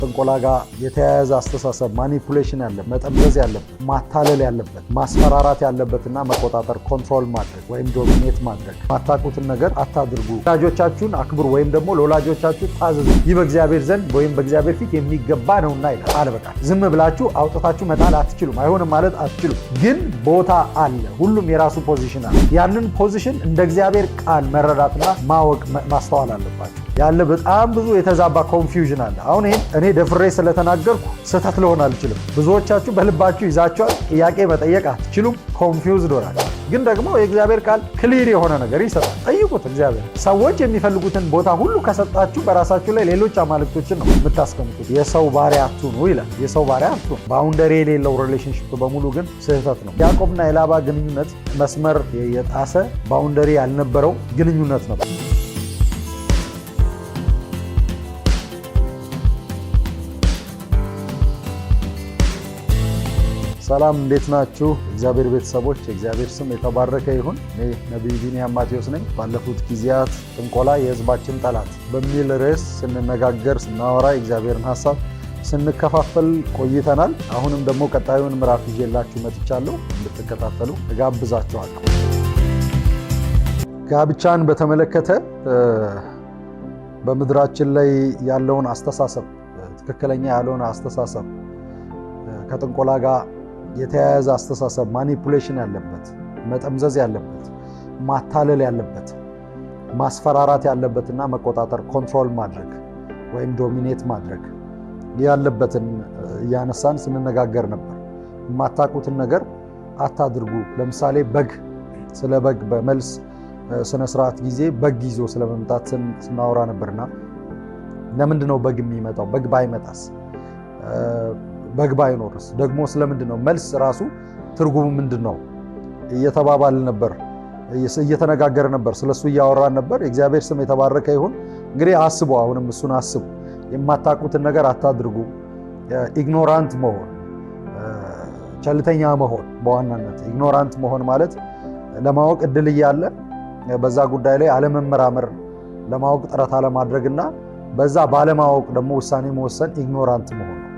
ጥንቆላ ጋር የተያያዘ አስተሳሰብ ማኒፑሌሽን ያለበት፣ መጠምዘዝ ያለበት፣ ማታለል ያለበት፣ ማስፈራራት ያለበትና መቆጣጠር ኮንትሮል ማድረግ ወይም ዶሚኔት ማድረግ። ማታውቁትን ነገር አታድርጉ፣ ወላጆቻችሁን አክብሩ ወይም ደግሞ ለወላጆቻችሁ ታዘዙ፣ ይህ በእግዚአብሔር ዘንድ ወይም በእግዚአብሔር ፊት የሚገባ ነውና ይላል። አልበቃ ዝም ብላችሁ አውጥታችሁ መጣል አትችሉም። አይሆንም ማለት አትችሉም። ግን ቦታ አለ። ሁሉም የራሱ ፖዚሽን አለ። ያንን ፖዚሽን እንደ እግዚአብሔር ቃል መረዳትና ማወቅ ማስተዋል አለባቸው። ያለ በጣም ብዙ የተዛባ ኮንፊውዥን አለ። አሁን ይሄን እኔ ደፍሬ ስለተናገርኩ ስህተት ልሆን አልችልም። ብዙዎቻችሁ በልባችሁ ይዛችኋል። ጥያቄ መጠየቅ አትችሉም። ኮንፊውዝድ ሆናል። ግን ደግሞ የእግዚአብሔር ቃል ክሊር የሆነ ነገር ይሰጣል። ጠይቁት። እግዚአብሔር ሰዎች የሚፈልጉትን ቦታ ሁሉ ከሰጣችሁ በራሳችሁ ላይ ሌሎች አማልክቶችን ነው የምታስቀምጡት። የሰው ባሪያ አትሁኑ ይላል። የሰው ባሪያ አትሁኑ። ባውንደሪ የሌለው ሪሌሽንሽፕ በሙሉ ግን ስህተት ነው። ያዕቆብና የላባ ግንኙነት መስመር የጣሰ ባውንደሪ ያልነበረው ግንኙነት ነው። ሰላም፣ እንዴት ናችሁ? እግዚአብሔር ቤተሰቦች፣ የእግዚአብሔር ስም የተባረከ ይሁን። እኔ ነቢይ ቢንያም ማቴዎስ ነኝ። ባለፉት ጊዜያት ጥንቆላ የሕዝባችን ጠላት በሚል ርዕስ ስንነጋገር፣ ስናወራ የእግዚአብሔርን ሐሳብ ስንከፋፈል ቆይተናል። አሁንም ደግሞ ቀጣዩን ምዕራፍ ይዤላችሁ መጥቻለሁ። እንድትከታተሉ እጋብዛችኋለሁ። ጋብቻን በተመለከተ በምድራችን ላይ ያለውን አስተሳሰብ፣ ትክክለኛ ያልሆነ አስተሳሰብ፣ ከጥንቆላ ጋር የተያያዘ አስተሳሰብ ማኒፑሌሽን ያለበት፣ መጠምዘዝ ያለበት፣ ማታለል ያለበት፣ ማስፈራራት ያለበትና መቆጣጠር ኮንትሮል ማድረግ ወይም ዶሚኔት ማድረግ ያለበትን እያነሳን ስንነጋገር ነበር። የማታውቁትን ነገር አታድርጉ። ለምሳሌ ስለ በግ በመልስ ስነ ስርዓት ጊዜ በግ ይዞ ስለመምጣት ስናወራ ነበርና ለምንድን ነው በግ የሚመጣው? በግ ባይመጣስ? በግ ባይኖርስ? ደግሞ ስለምንድን ነው? መልስ ራሱ ትርጉሙ ምንድን ነው እየተባባል ነበር፣ እየተነጋገረ ነበር፣ ስለሱ እያወራን ነበር። የእግዚአብሔር ስም የተባረከ ይሁን። እንግዲህ አስቡ፣ አሁንም እሱን አስቡ። የማታውቁትን ነገር አታድርጉ። ኢግኖራንት መሆን፣ ቸልተኛ መሆን፣ በዋናነት ኢግኖራንት መሆን ማለት ለማወቅ እድል እያለ በዛ ጉዳይ ላይ አለመመራመር፣ ለማወቅ ጥረት አለማድረግና በዛ ባለማወቅ ደግሞ ውሳኔ መወሰን ኢግኖራንት መሆን ነው፣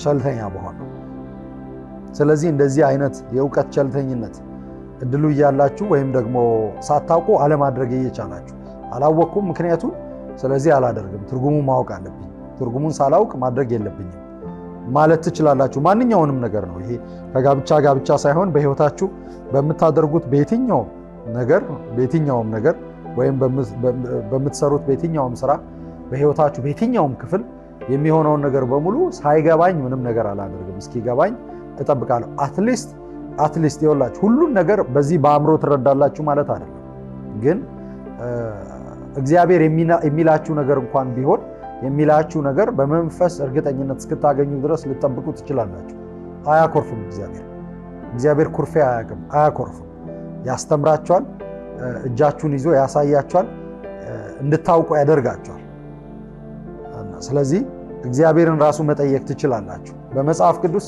ቸልተኛ መሆን ነው። ስለዚህ እንደዚህ አይነት የእውቀት ቸልተኝነት እድሉ እያላችሁ ወይም ደግሞ ሳታውቁ አለማድረግ እየቻላችሁ አላወቅኩም ምክንያቱም ስለዚህ አላደርግም፣ ትርጉሙ ማወቅ አለብኝ፣ ትርጉሙን ሳላውቅ ማድረግ የለብኝም ማለት ትችላላችሁ። ማንኛውንም ነገር ነው ይሄ። ከጋብቻ ሳይሆን በህይወታችሁ በምታደርጉት በየትኛውም ነገር ወይም በምትሰሩት በየትኛውም ስራ በህይወታችሁ በየትኛውም ክፍል የሚሆነውን ነገር በሙሉ ሳይገባኝ ምንም ነገር አላደርግም፣ እስኪገባኝ እጠብቃለሁ። አትሊስት ይኸውላችሁ ሁሉን ነገር በዚህ በአእምሮ ትረዳላችሁ ማለት አይደለም። ግን እግዚአብሔር የሚላችሁ ነገር እንኳን ቢሆን የሚላችሁ ነገር በመንፈስ እርግጠኝነት እስክታገኙ ድረስ ልትጠብቁ ትችላላችሁ። አያኮርፍም። እግዚአብሔር ኩርፊያ አያውቅም፣ አያኮርፍም። ያስተምራችኋል፣ እጃችሁን ይዞ ያሳያችኋል፣ እንድታውቁ ያደርጋችኋል። ስለዚህ እግዚአብሔርን ራሱ መጠየቅ ትችላላችሁ። በመጽሐፍ ቅዱስ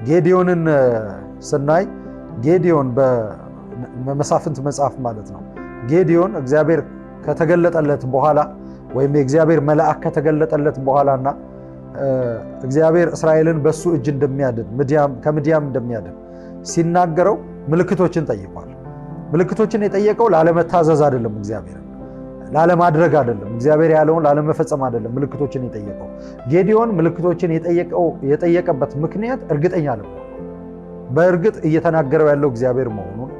ጌዲዮንን ስናይ ጌዲዮን በመሳፍንት መጽሐፍ ማለት ነው። ጌዲዮን እግዚአብሔር ከተገለጠለት በኋላ ወይም የእግዚአብሔር መልአክ ከተገለጠለት በኋላና እግዚአብሔር እስራኤልን በሱ እጅ እንደሚያድን ከምድያም እንደሚያድን ሲናገረው ምልክቶችን ጠይቋል። ምልክቶችን የጠየቀው ላለመታዘዝ አይደለም፣ እግዚአብሔርን ላለማድረግ አይደለም፣ እግዚአብሔር ያለውን ላለመፈጸም አይደለም። ምልክቶችን የጠየቀው ጌዲዮን ምልክቶችን የጠየቀበት ምክንያት እርግጠኛ ለመሆን፣ በእርግጥ እየተናገረው ያለው እግዚአብሔር መሆኑን፣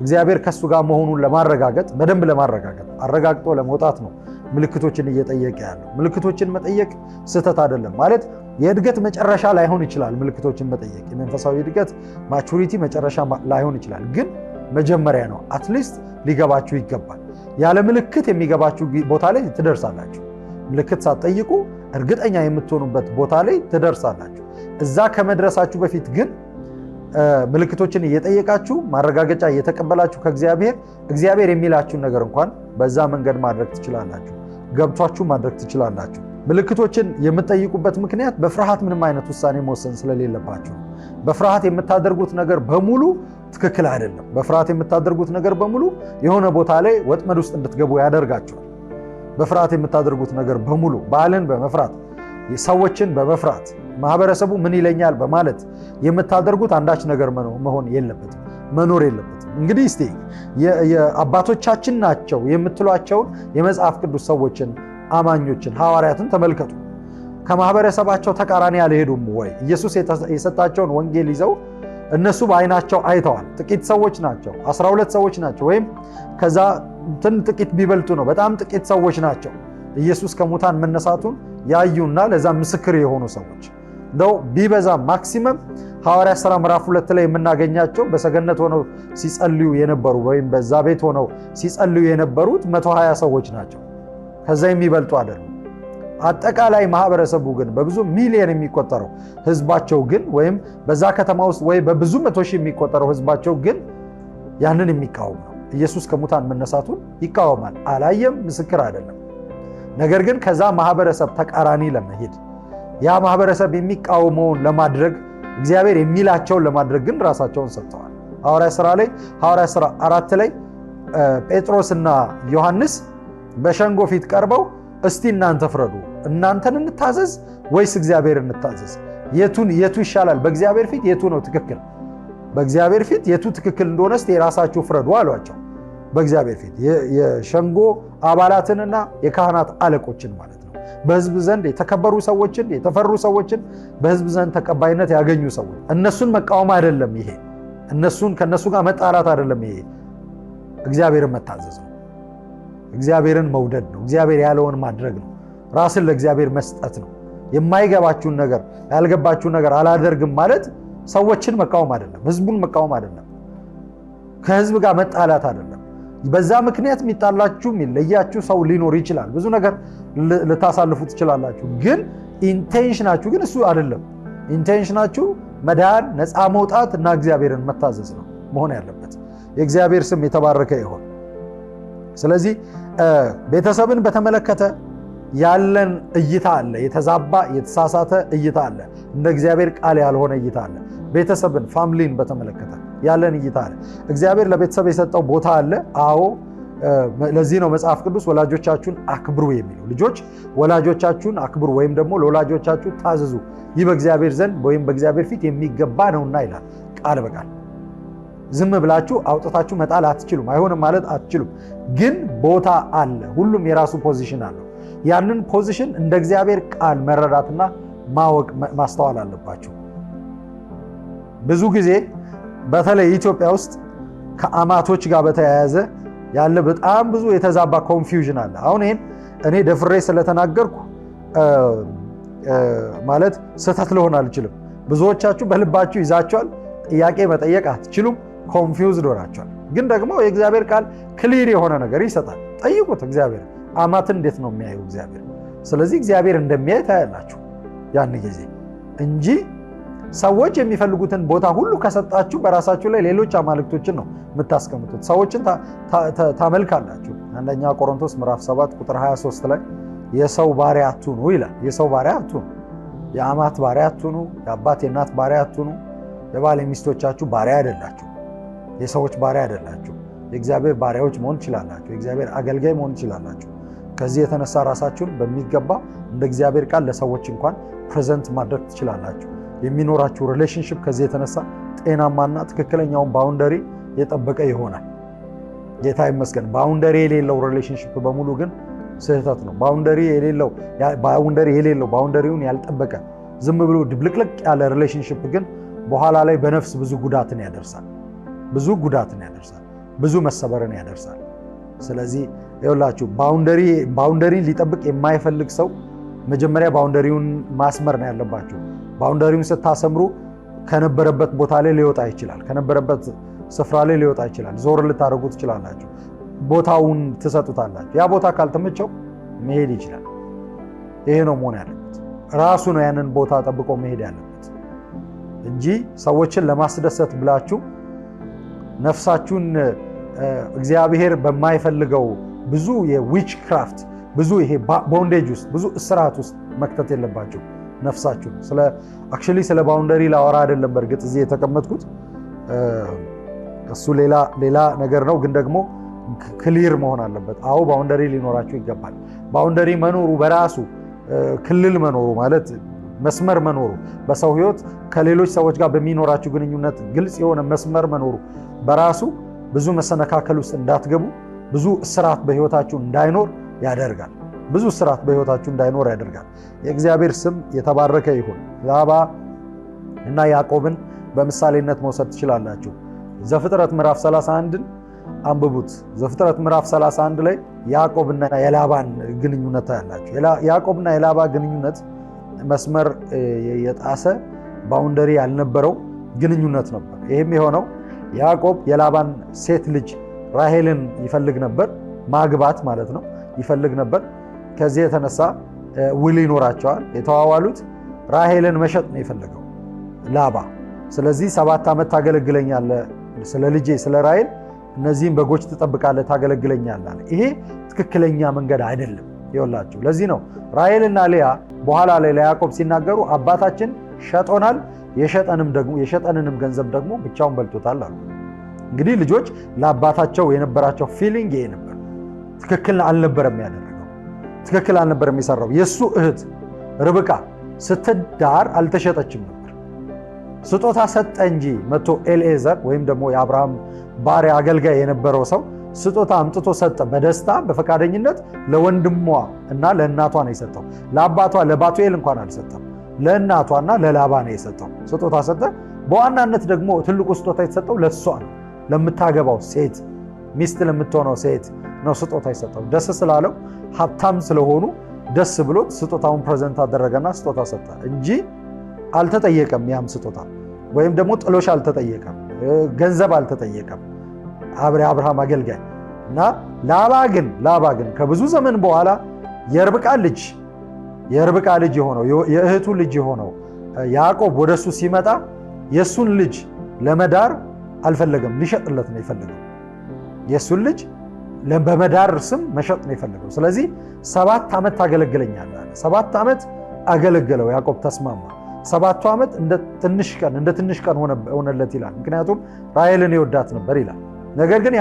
እግዚአብሔር ከሱ ጋር መሆኑን ለማረጋገጥ፣ በደንብ ለማረጋገጥ፣ አረጋግጦ ለመውጣት ነው ምልክቶችን እየጠየቀ ያለው። ምልክቶችን መጠየቅ ስህተት አይደለም ማለት የእድገት መጨረሻ ላይሆን ይችላል። ምልክቶችን መጠየቅ የመንፈሳዊ እድገት ማቹሪቲ መጨረሻ ላይሆን ይችላል፣ ግን መጀመሪያ ነው። አትሊስት ሊገባችሁ ይገባል። ያለ ምልክት የሚገባችሁ ቦታ ላይ ትደርሳላችሁ። ምልክት ሳትጠይቁ እርግጠኛ የምትሆኑበት ቦታ ላይ ትደርሳላችሁ። እዛ ከመድረሳችሁ በፊት ግን ምልክቶችን እየጠየቃችሁ ማረጋገጫ እየተቀበላችሁ እግዚአብሔር የሚላችሁን ነገር እንኳን በዛ መንገድ ማድረግ ትችላላችሁ። ገብቷችሁ ማድረግ ትችላላችሁ። ምልክቶችን የምትጠይቁበት ምክንያት በፍርሃት ምንም አይነት ውሳኔ መወሰን ስለሌለባችሁ። በፍርሃት የምታደርጉት ነገር በሙሉ ትክክል አይደለም። በፍርሃት የምታደርጉት ነገር በሙሉ የሆነ ቦታ ላይ ወጥመድ ውስጥ እንድትገቡ ያደርጋችኋል። በፍርሃት የምታደርጉት ነገር በሙሉ ባልን በመፍራት ሰዎችን በመፍራት ማህበረሰቡ ምን ይለኛል በማለት የምታደርጉት አንዳች ነገር መሆን የለበትም፣ መኖር የለበትም። እንግዲህ እስቲ የአባቶቻችን ናቸው የምትሏቸውን የመጽሐፍ ቅዱስ ሰዎችን፣ አማኞችን፣ ሐዋርያትን ተመልከቱ። ከማህበረሰባቸው ተቃራኒ አልሄዱም ወይ? ኢየሱስ የሰጣቸውን ወንጌል ይዘው እነሱ በአይናቸው አይተዋል። ጥቂት ሰዎች ናቸው፣ 12 ሰዎች ናቸው፣ ወይም ከዛ ጥቂት ቢበልጡ ነው። በጣም ጥቂት ሰዎች ናቸው ኢየሱስ ከሙታን መነሳቱን ያዩና ለዛ ምስክር የሆኑ ሰዎች። እንደው ቢበዛ ማክሲመም ሐዋርያት ሥራ ምዕራፍ 2 ላይ የምናገኛቸው በሰገነት ሆነው ሲጸልዩ የነበሩ ወይም በዛ ቤት ሆነው ሲጸልዩ የነበሩት 120 ሰዎች ናቸው። ከዛ የሚበልጡ አይደሉም። አጠቃላይ ማህበረሰቡ ግን በብዙ ሚሊዮን የሚቆጠረው ህዝባቸው ግን ወይም በዛ ከተማ ውስጥ ወይ በብዙ 100 ሺህ የሚቆጠረው ህዝባቸው ግን ያንን የሚቃወም ነው። ኢየሱስ ከሙታን መነሳቱን ይቃወማል። አላየም፣ ምስክር አይደለም። ነገር ግን ከዛ ማህበረሰብ ተቃራኒ ለመሄድ ያ ማህበረሰብ የሚቃወመውን ለማድረግ እግዚአብሔር የሚላቸውን ለማድረግ ግን ራሳቸውን ሰጥተዋል። ሐዋርያት ሥራ 4 ላይ ጴጥሮስና ዮሐንስ በሸንጎ ፊት ቀርበው እስቲ እናንተ ፍረዱ፣ እናንተን እንታዘዝ ወይስ እግዚአብሔር እንታዘዝ? የቱ ይሻላል? በእግዚአብሔር ፊት የቱ ነው ትክክል? በእግዚአብሔር ፊት የቱ ትክክል እንደሆነ እስቲ የራሳችሁ ፍረዱ አሏቸው። በእግዚአብሔር ፊት የሸንጎ አባላትንና የካህናት አለቆችን ማለት ነው። በህዝብ ዘንድ የተከበሩ ሰዎችን፣ የተፈሩ ሰዎችን፣ በህዝብ ዘንድ ተቀባይነት ያገኙ ሰዎች። እነሱን መቃወም አይደለም ይሄ፣ ከነሱ ጋር መጣላት አይደለም ይሄ፣ እግዚአብሔርን መታዘዝ ነው። እግዚአብሔርን መውደድ ነው። እግዚአብሔር ያለውን ማድረግ ነው። ራስን ለእግዚአብሔር መስጠት ነው። የማይገባችሁን ነገር ያልገባችሁን ነገር አላደርግም ማለት ሰዎችን መቃወም አይደለም፣ ህዝቡን መቃወም አይደለም፣ ከህዝብ ጋር መጣላት አይደለም። በዛ ምክንያት የሚጣላችሁ የሚለያችሁ ሰው ሊኖር ይችላል። ብዙ ነገር ልታሳልፉ ትችላላችሁ። ግን ኢንቴንሽናችሁ ግን እሱ አይደለም። ኢንቴንሽናችሁ መዳን፣ ነፃ መውጣት እና እግዚአብሔርን መታዘዝ ነው መሆን ያለበት። የእግዚአብሔር ስም የተባረከ ይሆን። ስለዚህ ቤተሰብን በተመለከተ ያለን እይታ አለ። የተዛባ የተሳሳተ እይታ አለ። እንደ እግዚአብሔር ቃል ያልሆነ እይታ አለ። ቤተሰብን ፋሚሊን በተመለከተ ያለን እይታ አለ። እግዚአብሔር ለቤተሰብ የሰጠው ቦታ አለ። አዎ፣ ለዚህ ነው መጽሐፍ ቅዱስ ወላጆቻችሁን አክብሩ የሚለው። ልጆች ወላጆቻችሁን አክብሩ ወይም ደግሞ ለወላጆቻችሁ ታዘዙ፣ ይህ በእግዚአብሔር ዘንድ ወይም በእግዚአብሔር ፊት የሚገባ ነውና ይላል ቃል በቃል። ዝም ብላችሁ አውጥታችሁ መጣል አትችሉም። አይሆንም ማለት አትችሉም። ግን ቦታ አለ። ሁሉም የራሱ ፖዚሽን አለው። ያንን ፖዚሽን እንደ እግዚአብሔር ቃል መረዳትና ማወቅ ማስተዋል አለባችሁ። ብዙ ጊዜ በተለይ ኢትዮጵያ ውስጥ ከአማቶች ጋር በተያያዘ ያለ በጣም ብዙ የተዛባ ኮንፊውዥን አለ። አሁን ይሄን እኔ ደፍሬ ስለተናገርኩ ማለት ስህተት ልሆን አልችልም። ብዙዎቻችሁ በልባችሁ ይዛችኋል። ጥያቄ መጠየቅ አትችሉም። ኮንፊውዝድ ሆናችኋል። ግን ደግሞ የእግዚአብሔር ቃል ክሊር የሆነ ነገር ይሰጣል። ጠይቁት። እግዚአብሔር አማትን እንዴት ነው የሚያየው እግዚአብሔር? ስለዚህ እግዚአብሔር እንደሚያይ ታያላችሁ ያን ጊዜ እንጂ ሰዎች የሚፈልጉትን ቦታ ሁሉ ከሰጣችሁ በራሳችሁ ላይ ሌሎች አማልክቶችን ነው የምታስቀምጡት። ሰዎችን ታመልካላችሁ። አንደኛ ቆሮንቶስ ምዕራፍ 7 ቁጥር 23 ላይ የሰው ባሪያ አትሁኑ ይላል። የሰው ባሪያ አትሁኑ፣ የአማት ባሪያ አትሁኑ፣ የአባት የእናት ባሪያ አትሁኑ። የባል የሚስቶቻችሁ ባሪያ አይደላችሁ፣ የሰዎች ባሪያ አይደላችሁ። የእግዚአብሔር ባሪያዎች መሆን ትችላላችሁ። የእግዚአብሔር አገልጋይ መሆን ትችላላችሁ። ከዚህ የተነሳ ራሳችሁን በሚገባ እንደ እግዚአብሔር ቃል ለሰዎች እንኳን ፕሬዘንት ማድረግ ትችላላችሁ። የሚኖራችሁ ሪሌሽንሽፕ ከዚህ የተነሳ ጤናማና ትክክለኛውን ባውንደሪ የጠበቀ ይሆናል። ጌታ ይመስገን። ባውንደሪ የሌለው ሪሌሽንሽፕ በሙሉ ግን ስህተት ነው። ባውንደሪ የሌለው ባውንደሪውን ያልጠበቀ ዝም ብሎ ድብልቅልቅ ያለ ሪሌሽንሽፕ ግን በኋላ ላይ በነፍስ ብዙ ጉዳትን ያደርሳል። ብዙ መሰበርን ያደርሳል። ስለዚህ ይኸውላችሁ ባውንደሪን ሊጠብቅ የማይፈልግ ሰው መጀመሪያ ባውንደሪውን ማስመር ነው ያለባችሁ። ባውንደሪውን ስታሰምሩ ከነበረበት ቦታ ላይ ሊወጣ ይችላል። ከነበረበት ስፍራ ላይ ሊወጣ ይችላል። ዞር ልታደርጉ ትችላላችሁ። ቦታውን ትሰጡታላችሁ። ያ ቦታ ካልተመቸው መሄድ ይችላል። ይሄ ነው መሆን ያለበት። ራሱ ነው ያንን ቦታ ጠብቆ መሄድ ያለበት እንጂ ሰዎችን ለማስደሰት ብላችሁ ነፍሳችሁን እግዚአብሔር በማይፈልገው ብዙ የዊች ክራፍት ብዙ ይሄ ቦንዴጅ ውስጥ ብዙ እስራት ውስጥ መክተት የለባችሁ ነፍሳችሁ። አክቹዋሊ ስለ ባውንደሪ ላወራ አይደለም በእርግጥ እዚህ የተቀመጥኩት፣ እሱ ሌላ ነገር ነው። ግን ደግሞ ክሊር መሆን አለበት። አዎ ባውንደሪ ሊኖራችሁ ይገባል። ባውንደሪ መኖሩ በራሱ ክልል መኖሩ ማለት መስመር መኖሩ በሰው ህይወት ከሌሎች ሰዎች ጋር በሚኖራችሁ ግንኙነት ግልጽ የሆነ መስመር መኖሩ በራሱ ብዙ መሰነካከል ውስጥ እንዳትገቡ፣ ብዙ እስራት በህይወታችሁ እንዳይኖር ያደርጋል። ብዙ እስራት በህይወታችሁ እንዳይኖር ያደርጋል። የእግዚአብሔር ስም የተባረከ ይሁን። ላባ እና ያዕቆብን በምሳሌነት መውሰድ ትችላላችሁ። ዘፍጥረት ምዕራፍ 31ን አንብቡት። ዘፍጥረት ምዕራፍ 31 ላይ ያዕቆብና የላባን ግንኙነት ያላችሁ። ያዕቆብና የላባ ግንኙነት መስመር የጣሰ ባውንደሪ ያልነበረው ግንኙነት ነበር። ይህም የሆነው ያዕቆብ የላባን ሴት ልጅ ራሔልን ይፈልግ ነበር፣ ማግባት ማለት ነው፣ ይፈልግ ነበር። ከዚህ የተነሳ ውል ይኖራቸዋል። የተዋዋሉት ራሔልን መሸጥ ነው የፈለገው ላባ። ስለዚህ 7 ዓመት ታገለግለኛለህ፣ ስለ ልጄ ስለ ራሔል እነዚህም በጎች ትጠብቃለህ፣ ታገለግለኛለህ አለ። ይሄ ትክክለኛ መንገድ አይደለም። ይኸውላችሁ ለዚህ ነው ራሔልና ሊያ በኋላ ላይ ለያዕቆብ ሲናገሩ አባታችን ሸጦናል፣ የሸጠንንም ገንዘብ ደግሞ ብቻውን በልቶታል አሉ። እንግዲህ ልጆች ለአባታቸው የነበራቸው ፊሊንግ ይሄ ነበር። ትክክል አልነበረም ያደረገው፣ ትክክል አልነበረም የሰራው። የእሱ እህት ርብቃ ስትዳር አልተሸጠችም ነበር፣ ስጦታ ሰጠ እንጂ። መጥቶ ኤልኤዘር ወይም ደግሞ የአብርሃም ባሪያ አገልጋይ የነበረው ሰው ስጦታ አምጥቶ ሰጠ። በደስታ በፈቃደኝነት ለወንድሟ እና ለእናቷ ነው የሰጠው። ለአባቷ ለባቱኤል እንኳን አልሰጠም። ለእናቷና ለላባ ነው የሰጠው። ስጦታ ሰጠ። በዋናነት ደግሞ ትልቁ ስጦታ የተሰጠው ለእሷ ነው፣ ለምታገባው ሴት፣ ሚስት ለምትሆነው ሴት ነው ስጦታ የሰጠው። ደስ ስላለው ሀብታም ስለሆኑ ደስ ብሎት ስጦታውን ፕሬዘንት አደረገና ስጦታ ሰጠ እንጂ አልተጠየቀም። ያም ስጦታ ወይም ደግሞ ጥሎሽ አልተጠየቀም፣ ገንዘብ አልተጠየቀም። አብርሃም አገልጋይ እና ላባ ግን ከብዙ ዘመን በኋላ የርብቃ ልጅ የሆነው የእህቱ ልጅ የሆነው ያዕቆብ ወደሱ ሲመጣ የሱን ልጅ ለመዳር አልፈለገም፣ ሊሸጥለት ነው የፈለገው። የሱን ልጅ በመዳር ስም መሸጥ ነው የፈለገው። ስለዚህ 7 ዓመት ታገለግለኛለህ አለ። 7 ዓመት አገለገለው ያዕቆብ፣ ተስማማ። 7ቱ ዓመት እንደ ትንሽ ቀን ሆነለት ይላል። ምክንያቱም ራሔልን ይወዳት ነበር ይላል። ነገር ግን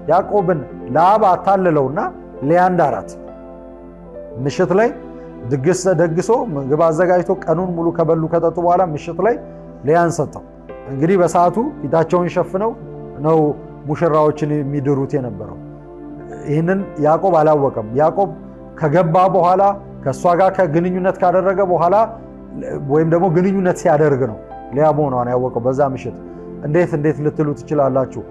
ያዕቆብን ላባ አታለለውና ሊያን ዳራት። ምሽት ላይ ድግስ ደግሶ ምግብ አዘጋጅቶ ቀኑን ሙሉ ከበሉ ከጠጡ በኋላ ምሽት ላይ ሊያን ሰጠው። እንግዲህ በሰዓቱ ፊታቸውን ሸፍነው ነው ሙሽራዎችን የሚድሩት የነበረው። ይህንን ያዕቆብ አላወቀም። ያዕቆብ ከገባ በኋላ ከእሷ ጋር ግንኙነት ካደረገ በኋላ ወይም ደግሞ ግንኙነት ሲያደርግ ነው ሊያ መሆኗን ያወቀው በዛ ምሽት። እንዴት ልትሉ ትችላላችሁ።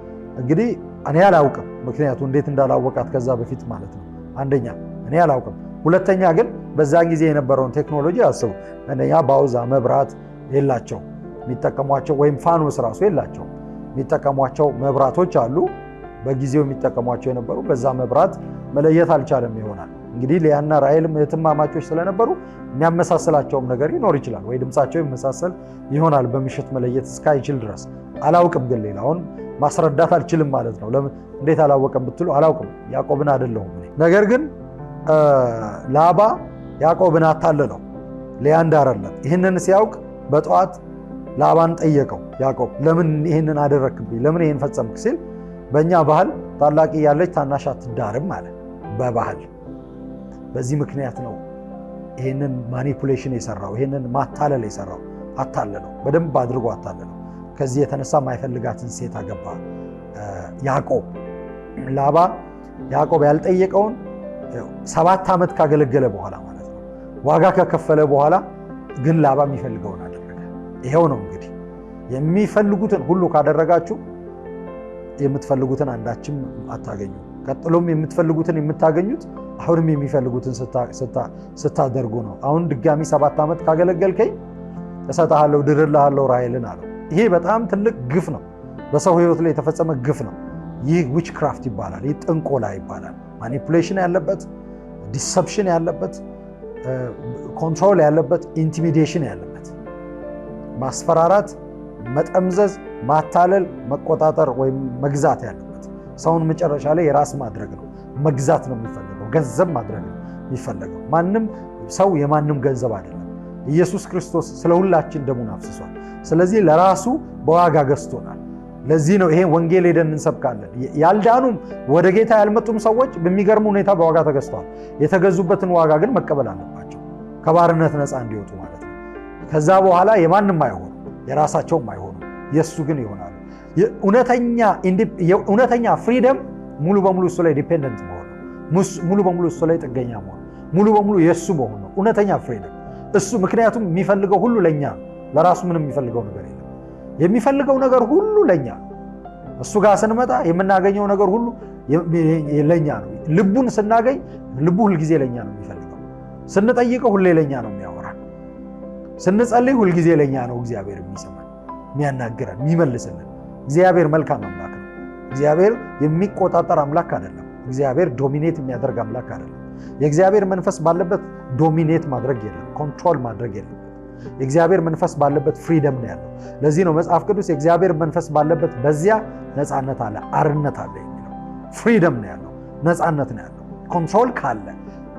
እንግዲህ እኔ አላውቅም፣ ምክንያቱ እንዴት እንዳላወቃት ከዛ በፊት ማለት ነው። አንደኛ እኔ አላውቅም፣ ሁለተኛ ግን በዛን ጊዜ የነበረውን ቴክኖሎጂ አስቡ። አንደኛ ባውዛ መብራት የላቸው የሚጠቀሟቸው፣ ወይም ፋኖስ ራሱ የላቸው የሚጠቀሟቸው መብራቶች አሉ። በጊዜው የሚጠቀሟቸው የነበሩ በዛ መብራት መለየት አልቻለም ይሆናል። እንግዲህ ሊያና ራሔልም እህትማማቾች ስለነበሩ የሚያመሳስላቸውም ነገር ይኖር ይችላል፣ ወይ ድምፃቸው ይመሳሰል ይሆናል በምሽት መለየት እስካይችል ድረስ። አላውቅም፣ ግን ሌላውን ማስረዳት አልችልም ማለት ነው። ለምን እንዴት አላወቀም ብትሉ አላውቅም፣ ያዕቆብን አይደለሁም። ነገር ግን ላባ ያዕቆብን አታለለው፣ ሊያን ዳረለት። ይህንን ሲያውቅ በጠዋት ላባን ጠየቀው። ያዕቆብ ለምን ይህንን አደረክብኝ? ለምን ይህን ፈጸምክ? ሲል በእኛ ባህል ታላቅ ያለች ታናሽ አትዳርም አለ። በባህል በዚህ ምክንያት ነው ይህንን ማኒፑሌሽን የሰራው፣ ይህንን ማታለል የሰራው። አታለለው፣ በደንብ አድርጎ አታለለው። ከዚህ የተነሳ ማይፈልጋትን ሴት አገባ ያዕቆብ። ላባ ያዕቆብ ያልጠየቀውን 7 ዓመት ካገለገለ በኋላ ማለት ነው፣ ዋጋ ከከፈለ በኋላ ግን ላባ የሚፈልገውን አደረገ። ይሄው ነው እንግዲህ የሚፈልጉትን ሁሉ ካደረጋችሁ የምትፈልጉትን አንዳችም አታገኙ። ቀጥሎም የምትፈልጉትን የምታገኙት አሁንም የሚፈልጉትን ስታደርጉ ነው። አሁን ድጋሚ 7 ዓመት ካገለገልከኝ እሰጥሃለሁ፣ ድርልሃለሁ ራሔልን አለው። ይሄ በጣም ትልቅ ግፍ ነው፣ በሰው ሕይወት ላይ የተፈጸመ ግፍ ነው። ይህ ዊች ክራፍት ይባላል። ይህ ጥንቆላ ይባላል። ማኒፑሌሽን ያለበት፣ ዲሰፕሽን ያለበት፣ ኮንትሮል ያለበት፣ ኢንቲሚዴሽን ያለበት፣ ማስፈራራት፣ መጠምዘዝ፣ ማታለል፣ መቆጣጠር ወይም መግዛት ያለበት፣ ሰውን መጨረሻ ላይ የራስ ማድረግ ነው። መግዛት ነው የሚፈለገው፣ ገንዘብ ማድረግ ነው የሚፈለገው። ማንም ሰው የማንም ገንዘብ አይደለም። ኢየሱስ ክርስቶስ ስለ ሁላችን ደሙን አፍስሷል። ስለዚህ ለራሱ በዋጋ ገዝቶናል። ለዚህ ነው ይሄን ወንጌል ሄደን እንሰብካለን። ያልዳኑም ወደ ጌታ ያልመጡም ሰዎች በሚገርም ሁኔታ በዋጋ ተገዝተዋል። የተገዙበትን ዋጋ ግን መቀበል አለባቸው፣ ከባርነት ነፃ እንዲወጡ ማለት ነው። ከዛ በኋላ የማንም አይሆኑ፣ የራሳቸውም አይሆኑ፣ የእሱ ግን ይሆናሉ። እውነተኛ ፍሪደም ሙሉ በሙሉ እሱ ላይ ዲፔንደንት መሆን ነው። ሙሉ በሙሉ እሱ ላይ ጥገኛ መሆን፣ ሙሉ በሙሉ የእሱ መሆን ነው እውነተኛ ፍሪደም እሱ። ምክንያቱም የሚፈልገው ሁሉ ለእኛ ነው፣ ለራሱ ምንም የሚፈልገው ነገር የለም። የሚፈልገው ነገር ሁሉ ለኛ ነው። እሱ ጋር ስንመጣ የምናገኘው ነገር ሁሉ ለኛ ነው። ልቡን ስናገኝ ልቡ ሁልጊዜ ለኛ ነው የሚፈልገው። ስንጠይቀው ሁሌ ለኛ ነው የሚያወራን። ስንጸልይ ሁልጊዜ ለኛ ነው እግዚአብሔር የሚሰማን፣ የሚያናግረን፣ የሚመልስልን። እግዚአብሔር መልካም አምላክ ነው። እግዚአብሔር የሚቆጣጠር አምላክ አይደለም። እግዚአብሔር ዶሚኔት የሚያደርግ አምላክ አይደለም። የእግዚአብሔር መንፈስ ባለበት ዶሚኔት ማድረግ የለም፣ ኮንትሮል ማድረግ የለም። የእግዚአብሔር መንፈስ ባለበት ፍሪደም ነው ያለው። ለዚህ ነው መጽሐፍ ቅዱስ የእግዚአብሔር መንፈስ ባለበት በዚያ ነፃነት አለ፣ አርነት አለ የሚለው። ፍሪደም ነው ያለው፣ ነፃነት ነው ያለው። ኮንትሮል ካለ፣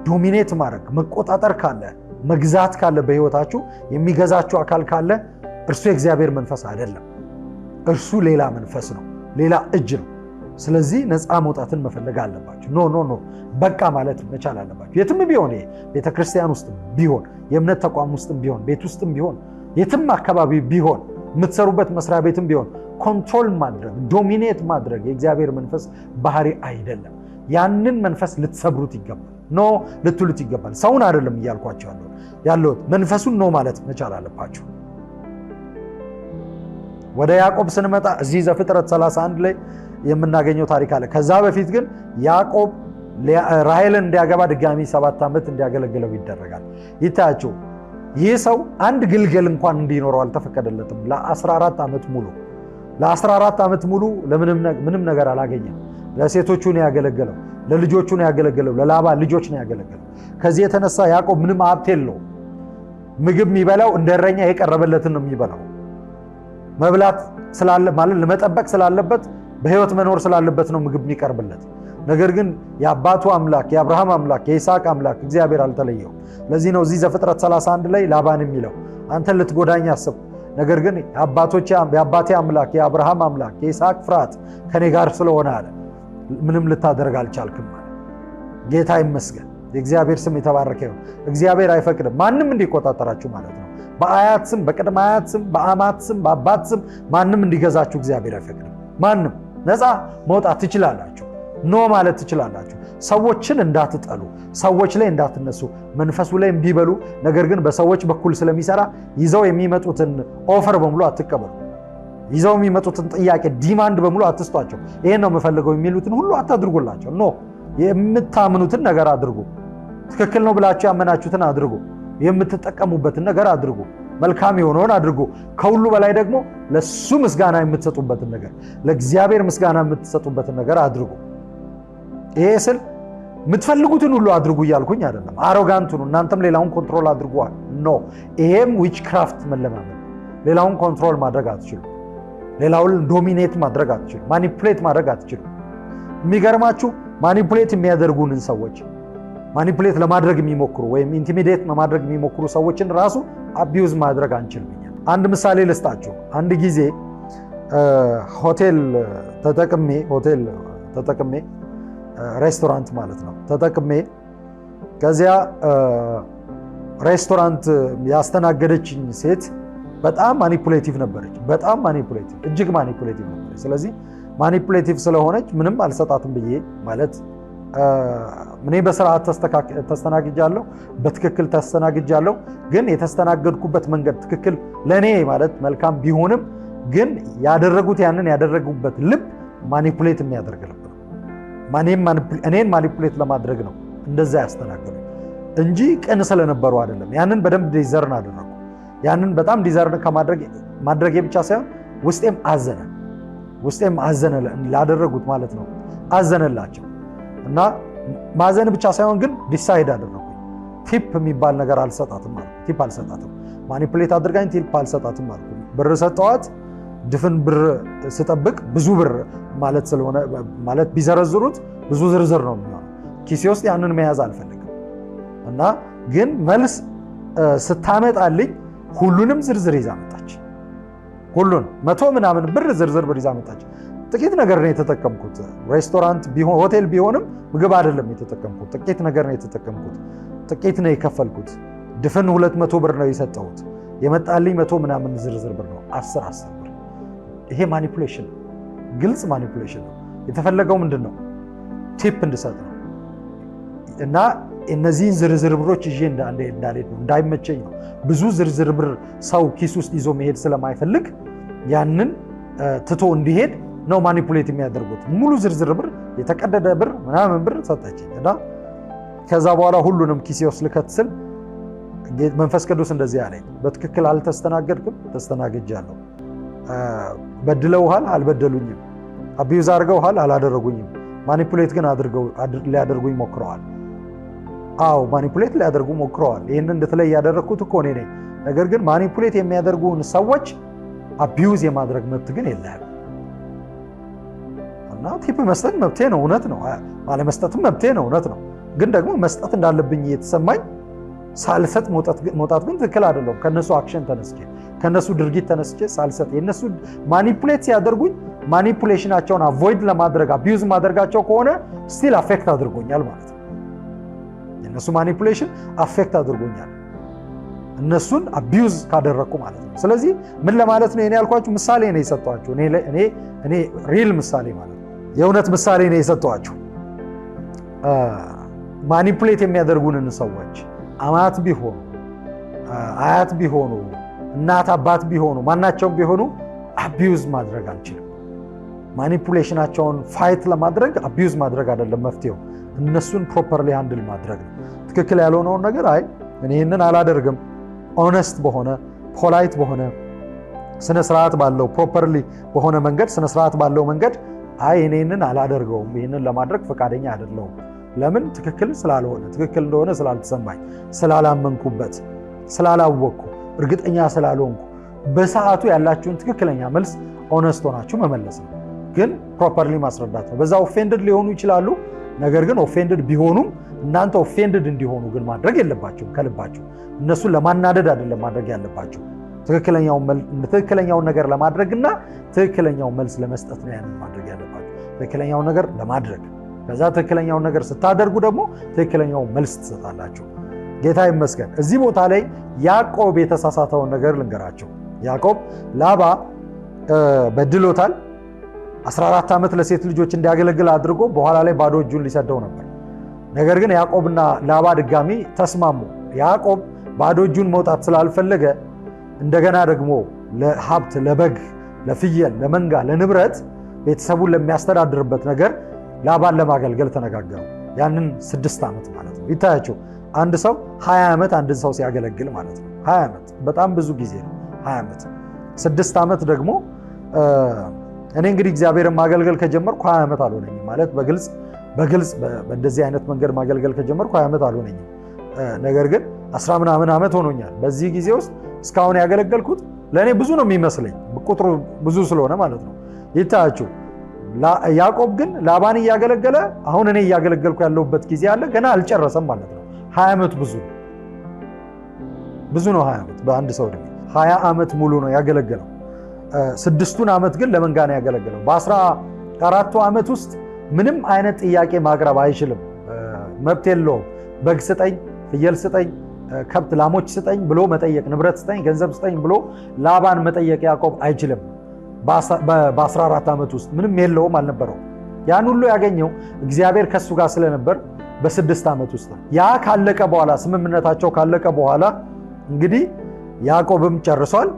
ዶሚኔት ማድረግ መቆጣጠር ካለ፣ መግዛት ካለ፣ በህይወታችሁ የሚገዛችሁ አካል ካለ እርሱ የእግዚአብሔር መንፈስ አይደለም። እርሱ ሌላ መንፈስ ነው፣ ሌላ እጅ ነው። ስለዚህ ነፃ መውጣትን መፈለግ አለባችሁ። ኖ በቃ ማለት መቻል አለባችሁ። የትም ቢሆን ቤተክርስቲያን ውስጥ ቢሆን፣ የእምነት ተቋም ውስጥ ቢሆን፣ ቤት ውስጥ ቢሆን፣ የትም አካባቢ ቢሆን፣ የምትሰሩበት መስሪያ ቤትም ቢሆን ኮንትሮል ማድረግ፣ ዶሚኔት ማድረግ የእግዚአብሔር መንፈስ ባህሪ አይደለም። ያንን መንፈስ ልትሰብሩት ይገባል። ኖ ልትሉት ይገባል። ሰውን አይደለም እያልኳቸው ያለሁት መንፈሱን ኖ ማለት መቻል አለባችሁ። ወደ ያዕቆብ ስንመጣ እዚህ ዘፍጥረት 31 ላይ የምናገኘው ታሪክ አለ። ከዛ በፊት ግን ያዕቆብ ራሔልን እንዲያገባ ድጋሚ 7 ዓመት እንዲያገለግለው ይደረጋል። ይታያችሁ፣ ይህ ሰው አንድ ግልገል እንኳን እንዲኖረው አልተፈቀደለትም። ለ14 ዓመት ሙሉ ምንም ነገር አላገኘም። ለሴቶቹ ነው ያገለገለው፣ ለልጆቹ ነው ያገለገለው፣ ለላባ ልጆች ነው ያገለገለው። ከዚህ የተነሳ ያዕቆብ ምንም ሀብት የለውም። ምግብ የሚበላው እንደ እረኛ የቀረበለትን ነው የሚበላው። መብላት ስላለ ማለት ለመጠበቅ ስላለበት በህይወት መኖር ስላለበት ነው ምግብ የሚቀርብለት። ነገር ግን የአባቱ አምላክ የአብርሃም አምላክ የይስሐቅ አምላክ እግዚአብሔር አልተለየው። ለዚህ ነው እዚህ ዘፍጥረት 31 ላይ ላባን የሚለው አንተን ልትጎዳኝ አስብ፣ ነገር ግን የአባቴ አምላክ የአብርሃም አምላክ የይስሐቅ ፍርሃት ከኔ ጋር ስለሆነ አለ ምንም ልታደርግ አልቻልክም አለ። ጌታ ይመስገን። የእግዚአብሔር ስም የተባረከ ይሁን። እግዚአብሔር አይፈቅድም ማንም እንዲቆጣጠራችሁ ማለት ነው። በአያት ስም፣ በቅድመ አያት ስም፣ በአማት ስም፣ በአባት ስም ማንም እንዲገዛችሁ እግዚአብሔር አይፈቅድም። ማንም ነፃ መውጣት ትችላላችሁ። ኖ ማለት ትችላላችሁ። ሰዎችን እንዳትጠሉ፣ ሰዎች ላይ እንዳትነሱ፣ መንፈሱ ላይ ቢበሉ። ነገር ግን በሰዎች በኩል ስለሚሰራ ይዘው የሚመጡትን ኦፈር በሙሉ አትቀበሉ። ይዘው የሚመጡትን ጥያቄ ዲማንድ በሙሉ አትስጧቸው። ይሄን ነው የምፈልገው የሚሉትን ሁሉ አታድርጉላቸው። ኖ የምታምኑትን ነገር አድርጉ። ትክክል ነው ብላችሁ ያመናችሁትን አድርጉ። የምትጠቀሙበትን ነገር አድርጉ። መልካም የሆነውን አድርጉ። ከሁሉ በላይ ደግሞ ለሱ ምስጋና የምትሰጡበትን ነገር፣ ለእግዚአብሔር ምስጋና የምትሰጡበትን ነገር አድርጉ። ይሄ ስል የምትፈልጉትን ሁሉ አድርጉ እያልኩኝ አይደለም። አሮጋንቱ ነው እናንተም ሌላውን ኮንትሮል አድርጓል። ኖ ይሄም ዊች ክራፍት መለማመድ። ሌላውን ኮንትሮል ማድረግ አትችሉ። ሌላውን ዶሚኔት ማድረግ አትችሉ። ማኒፑሌት ማድረግ አትችሉ። የሚገርማችሁ ማኒፑሌት የሚያደርጉንን ሰዎች ማኒፑሌት ለማድረግ የሚሞክሩ ወይም ኢንቲሚዴት ለማድረግ የሚሞክሩ ሰዎችን ራሱ አቢዩዝ ማድረግ አንችልም። አንድ ምሳሌ ልስጣችሁ። አንድ ጊዜ ሆቴል ተጠቅሜ ሬስቶራንት ማለት ነው ተጠቅሜ ከዚያ ሬስቶራንት ያስተናገደችኝ ሴት በጣም ማኒፑሌቲቭ ነበረች። በጣም ማኒፑሌቲቭ፣ እጅግ ማኒፑሌቲቭ ነበረች። ስለዚህ ማኒፑሌቲቭ ስለሆነች ምንም አልሰጣትም ብዬ ማለት እኔ በስርዓት ተስተናግጃለሁ፣ በትክክል ተስተናግጃለሁ። ግን የተስተናገድኩበት መንገድ ትክክል ለእኔ ማለት መልካም ቢሆንም ግን ያንን ያደረጉበት ልብ ማኒፑሌት የሚያደርግ ልብ ነው። እኔን ማኒፑሌት ለማድረግ ነው እንደዛ ያስተናገዱ እንጂ ቅን ስለነበሩ አይደለም። ያንን በደንብ ዲዘርን አደረጉ። ያንን በጣም ዲዘርን ከማድረጌ ብቻ ሳይሆን ውስጤም አዘነ ላደረጉት ማለት ነው። አዘነላቸው እና ማዘን ብቻ ሳይሆን ግን ዲሳይድ አደረኩኝ። ቲፕ የሚባል ነገር አልሰጣትም ማለት ቲፕ አልሰጣትም። ማኒፑሌት አድርጋኝ ቲፕ አልሰጣትም ማለት ብር ሰጠዋት። ድፍን ብር ስጠብቅ ብዙ ብር ማለት ስለሆነ ማለት ቢዘረዝሩት ብዙ ዝርዝር ነው የሚሆነው። ኪሴ ውስጥ ያንን መያዝ አልፈልግም እና ግን መልስ ስታመጣልኝ ሁሉንም ዝርዝር ይዛ መጣች። ሁሉን 100 ምናምን ብር ዝርዝር ብር ይዛ መጣች። ጥቂት ነገር ነው የተጠቀምኩት። ሬስቶራንት ቢሆን ሆቴል ቢሆንም ምግብ አይደለም የተጠቀምኩት። ጥቂት ነገር ነው የተጠቀምኩት። ጥቂት ነው የከፈልኩት። ድፍን 200 ብር ነው የሰጠሁት። የመጣልኝ 100 ምናምን ዝርዝር ብር ነው። 10 ብር። ይሄ ማኒፑሌሽን ነው። ግልጽ ማኒፑሌሽን ነው። የተፈለገው ምንድን ነው? ቲፕ እንድሰጥ ነው። እና እነዚህን ዝርዝር ብሮች ይዤ እንዳልሄድ ነው፣ እንዳይመቸኝ ነው። ብዙ ዝርዝር ብር ሰው ኪስ ውስጥ ይዞ መሄድ ስለማይፈልግ ያንን ትቶ እንዲሄድ ነው ማኒፑሌት የሚያደርጉት። ሙሉ ዝርዝር ብር፣ የተቀደደ ብር ምናምን ብር ሰጠችኝ እና ከዛ በኋላ ሁሉንም ኪሴ ውስጥ ልከት ስል መንፈስ ቅዱስ እንደዚህ አለኝ፣ በትክክል አልተስተናገድክም፣ ተስተናግጃለሁ። በድለውሃል፣ አልበደሉኝም። አቢዩዝ አድርገውሃል፣ አላደረጉኝም። ማኒፑሌት ግን ሊያደርጉኝ ሞክረዋል። አዎ ማኒፑሌት ሊያደርጉ ሞክረዋል። ይህን እንድትለይ ያደረግኩት እኮ እኔ ነኝ። ነገር ግን ማኒፑሌት የሚያደርጉን ሰዎች አቢዩዝ የማድረግ መብት ግን የለህም። እና ቲፕ መስጠት መብቴ ነው፣ እውነት ነው። አለመስጠትም መብቴ ነው፣ እውነት ነው። ግን ደግሞ መስጠት እንዳለብኝ እየተሰማኝ ሳልሰጥ መውጣት ግን ትክክል አይደለም። ከነሱ አክሽን ተነስቼ ከነሱ ድርጊት ተነስቼ ሳልሰጥ የነሱ ማኒፑሌት ሲያደርጉኝ ማኒፑሌሽናቸውን አቮይድ ለማድረግ አቢዩዝ ማድረጋቸው ከሆነ ስቲል አፌክት አድርጎኛል ማለት ነው። የነሱ ማኒፑሌሽን አፌክት አድርጎኛል እነሱን አቢዩዝ ካደረኩ ማለት ነው። ስለዚህ ምን ለማለት ነው? እኔ ያልኳችሁ ምሳሌ ነው የሰጠኋችሁ። እኔ ሪል ምሳሌ ማለት ነው፣ የእውነት ምሳሌ ነው የሰጠኋችሁ። ማኒፑሌት የሚያደርጉንን ሰዎች አማት ቢሆኑ አያት ቢሆኑ እናት አባት ቢሆኑ ማናቸውም ቢሆኑ አቢዩዝ ማድረግ አልችልም። ማኒፑሌሽናቸውን ፋይት ለማድረግ አቢዩዝ ማድረግ አይደለም መፍትሄው፣ እነሱን ፕሮፐርሊ ሃንድል ማድረግ ነው። ትክክል ያልሆነውን ነገር አይ እኔ ይህንን አላደርግም፣ ኦነስት በሆነ ፖላይት በሆነ ስነስርዓት ባለው ፕሮፐርሊ በሆነ መንገድ ስነስርዓት ባለው መንገድ አይ እኔ ይህንን አላደርገውም፣ ይህንን ለማድረግ ፈቃደኛ አይደለሁም። ለምን? ትክክል ስላልሆነ፣ ትክክል እንደሆነ ስላልተሰማኝ፣ ስላላመንኩበት፣ ስላላወቅኩ፣ እርግጠኛ ስላልሆንኩ በሰዓቱ ያላችሁን ትክክለኛ መልስ ኦነስት ሆናችሁ መመለስ ነው። ግን ፕሮፐርሊ ማስረዳት ነው። በዛ ኦፌንድድ ሊሆኑ ይችላሉ። ነገር ግን ኦፌንድድ ቢሆኑም እናንተ ኦፌንድድ እንዲሆኑ ግን ማድረግ የለባችሁም። ከልባችሁ እነሱን ለማናደድ አይደለም ማድረግ ያለባችሁ። ትክክለኛውን ነገር ለማድረግና ትክክለኛውን መልስ ለመስጠት ነው ያንን ማድረግ ያለባችሁ። ትክክለኛውን ነገር ለማድረግ ከዛ ትክክለኛውን ነገር ስታደርጉ ደግሞ ትክክለኛውን መልስ ትሰጣላችሁ። ጌታ ይመስገን። እዚህ ቦታ ላይ ያዕቆብ የተሳሳተውን ነገር ልንገራቸው። ያዕቆብ ላባ በድሎታል። 14 ዓመት ለሴት ልጆች እንዲያገለግል አድርጎ በኋላ ላይ ባዶ እጁን ሊሰደው ነበር። ነገር ግን ያዕቆብና ላባ ድጋሚ ተስማሙ። ያዕቆብ ባዶ እጁን መውጣት ስላልፈለገ እንደገና ደግሞ ለሀብት፣ ለበግ፣ ለፍየል፣ ለመንጋ፣ ለንብረት ቤተሰቡን ለሚያስተዳድርበት ነገር ላባን ለማገልገል ተነጋገሩ። ያንን 6 ዓመት ማለት ነው። ይታያቸው አንድ ሰው 20 ዓመት አንድ ሰው ሲያገለግል ማለት ነው። 20 ዓመት በጣም ብዙ ጊዜ ነው። 20 ዓመት 6 ዓመት ደግሞ እኔ እንግዲህ እግዚአብሔርን ማገልገል ከጀመርኩ 20 ዓመት አልሆነኝም ማለት በግልጽ በእንደዚህ አይነት መንገድ ማገልገል ከጀመርኩ 20 ዓመት አልሆነኝም። ነገር ግን 10 ምናምን ዓመት ሆኖኛል። በዚህ ጊዜ ውስጥ እስካሁን ያገለገልኩት ለእኔ ብዙ ነው የሚመስለኝ፣ ቁጥሩ ብዙ ስለሆነ ማለት ነው። ይታያችሁ ያዕቆብ ግን ላባን እያገለገለ አሁን እኔ እያገለገልኩ ያለሁበት ጊዜ አለ፣ ገና አልጨረሰም ማለት ነው። 20 ዓመት ብዙ ነው። 20 ዓመት በአንድ ሰው ዕድሜ 20 ዓመት ሙሉ ነው ያገለገለው። 6ቱን ዓመት ግን ለመንጋ ነው ያገለገለው። በ14ቱ ዓመት ውስጥ ምንም አይነት ጥያቄ ማቅረብ አይችልም፣ መብት የለውም። በግ ስጠኝ፣ ፍየል ስጠኝ፣ ከብት ላሞች ስጠኝ ብሎ መጠየቅ፣ ንብረት ስጠኝ፣ ገንዘብ ስጠኝ ብሎ ላባን መጠየቅ ያዕቆብ አይችልም። በ14 ዓመት ውስጥ ምንም የለውም፣ አልነበረው። ያን ሁሉ ያገኘው እግዚአብሔር ከሱ ጋር ስለነበር በ6 ዓመት ውስጥ ነው። ያ ካለቀ በኋላ ስምምነታቸው ካለቀ በኋላ እንግዲህ ያዕቆብም ጨርሷል።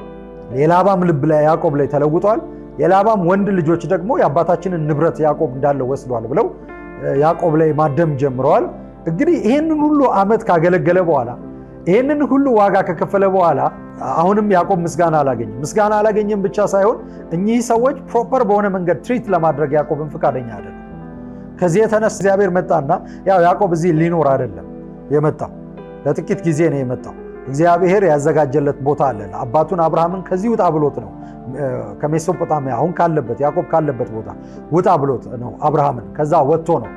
የላባም ልብ ላይ ያዕቆብ ላይ ተለውጧል። የላባም ወንድ ልጆች ደግሞ የአባታችንን ንብረት ያዕቆብ እንዳለ ወስዷል ብለው ያዕቆብ ላይ ማደም ጀምረዋል። እንግዲህ ይህንን ሁሉ ዓመት ካገለገለ በኋላ ይህንን ሁሉ ዋጋ ከከፈለ በኋላ አሁንም ያዕቆብ ምስጋና አላገኘም። ምስጋና አላገኘም ብቻ ሳይሆን እኚህ ሰዎች ፕሮፐር በሆነ መንገድ ትሪት ለማድረግ ያዕቆብን ፈቃደኛ አይደለም። ከዚህ የተነሳ እግዚአብሔር መጣና ያው ያዕቆብ እዚህ ሊኖር አይደለም የመጣው፣ ለጥቂት ጊዜ ነው የመጣው። እግዚአብሔር ያዘጋጀለት ቦታ አለ። አባቱን አብርሃምን ከዚህ ውጣ ብሎት ነው ከሜሶጶጣሚያ አሁን ካለበት ያዕቆብ ካለበት ቦታ ውጣ ብሎት ነው አብርሃምን። ከዛ ወጥቶ ነው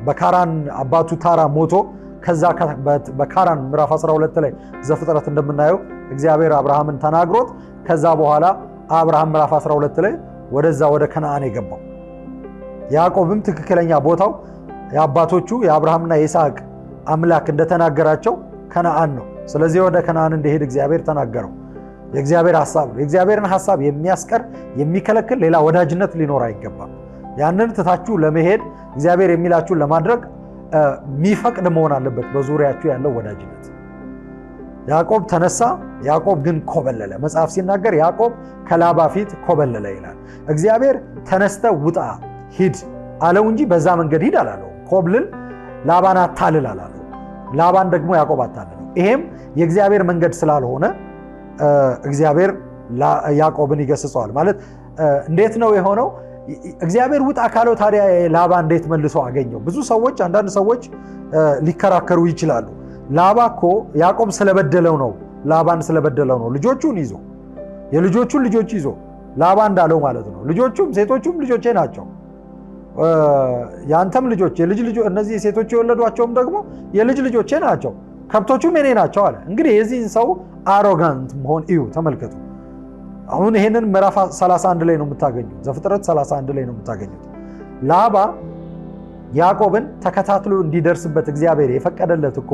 በካራን አባቱ ታራ ሞቶ ከዛ በካራን ምዕራፍ 12 ላይ ዘፍጥረት እንደምናየው እግዚአብሔር አብርሃምን ተናግሮት ከዛ በኋላ አብርሃም ምዕራፍ 12 ላይ ወደዛ ወደ ከነዓን የገባው። ያዕቆብም ትክክለኛ ቦታው የአባቶቹ የአብርሃምና የይስሐቅ አምላክ እንደተናገራቸው ከነዓን ነው። ስለዚህ ወደ ከነዓን እንዲሄድ እግዚአብሔር ተናገረው። የእግዚአብሔር ሐሳብ ነው። የእግዚአብሔርን ሐሳብ የሚያስቀር የሚከለክል ሌላ ወዳጅነት ሊኖር አይገባም። ያንን ትታችሁ ለመሄድ እግዚአብሔር የሚላችሁን ለማድረግ የሚፈቅድ መሆን አለበት በዙሪያችሁ ያለው ወዳጅነት። ያዕቆብ ተነሳ፣ ያዕቆብ ግን ኮበለለ። መጽሐፍ ሲናገር ያዕቆብ ከላባ ፊት ኮበለለ ይላል። እግዚአብሔር ተነስተ ውጣ ሂድ አለው እንጂ በዛ መንገድ ሂድ አላለው። ኮብልል፣ ላባን አታልል አላለው። ላባን ደግሞ ያዕቆብ አታልለው። ይሄም የእግዚአብሔር መንገድ ስላልሆነ እግዚአብሔር ያዕቆብን ይገስጸዋል። ማለት እንዴት ነው የሆነው? እግዚአብሔር ውጣ ካለው ታዲያ ላባ እንዴት መልሶ አገኘው? ብዙ ሰዎች አንዳንድ ሰዎች ሊከራከሩ ይችላሉ። ላባ እኮ ያዕቆብ ስለበደለው ነው፣ ላባን ስለበደለው ነው። ልጆቹን ይዞ የልጆቹን ልጆች ይዞ ላባ እንዳለው ማለት ነው። ልጆቹም ሴቶቹም ልጆቼ ናቸው፣ ያንተም ልጆች የልጅ ልጆ እነዚህ ሴቶች የወለዷቸውም ደግሞ የልጅ ልጆቼ ናቸው፣ ከብቶቹም የኔ ናቸው አለ። እንግዲህ የዚህን ሰው አሮጋንት መሆን እዩ፣ ተመልከቱ። አሁን ይሄንን ምዕራፍ 31 ላይ ነው የምታገኙት። ዘፍጥረት 31 ላይ ነው የምታገኙት። ላባ ያዕቆብን ተከታትሎ እንዲደርስበት እግዚአብሔር የፈቀደለት እኮ